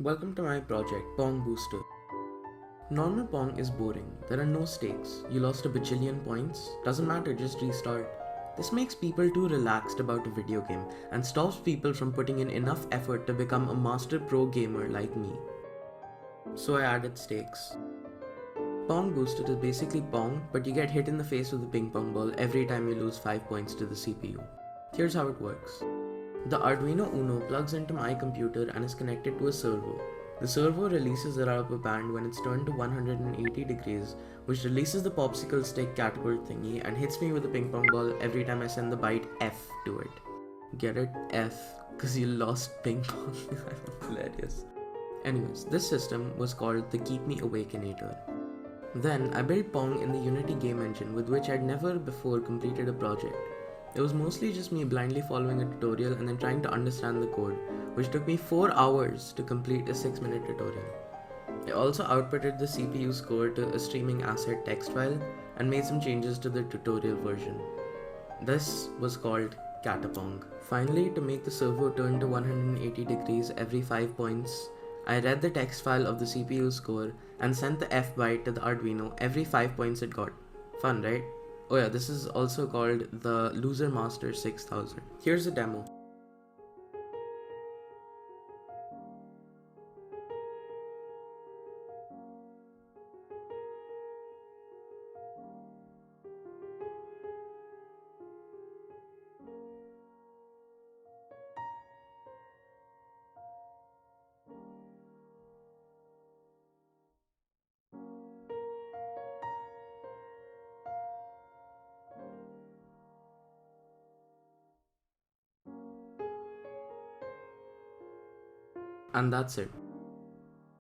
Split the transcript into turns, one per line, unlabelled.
Welcome to my project, Pong Booster. Normal Pong is boring. There are no stakes. You lost a bajillion points. Doesn't matter, just restart. This makes people too relaxed about a video game and stops people from putting in enough effort to become a master pro gamer like me. So I added stakes. Pong Booster is basically Pong, but you get hit in the face with a ping pong ball every time you lose 5 points to the CPU. Here's how it works. The Arduino Uno plugs into my computer and is connected to a servo. The servo releases a rubber band when it's turned to 180 degrees, which releases the popsicle stick catapult thingy and hits me with a ping pong ball every time I send the byte F to it. Get it? F, cause you lost ping pong. Hilarious. Anyways, this system was called the Keep Me Awakenator. Then I built Pong in the Unity game engine with which I'd never before completed a project. It was mostly just me blindly following a tutorial and then trying to understand the code, which took me 4 hours to complete a 6-minute tutorial. I also outputted the CPU score to a streaming asset text file and made some changes to the tutorial version. This was called Catapong. Finally, to make the servo turn to 180 degrees every 5 points, I read the text file of the CPU score and sent the F byte to the Arduino every 5 points it got. Fun, right? Oh yeah, this is also called the Loser Master 6000. Here's a demo. And that's it.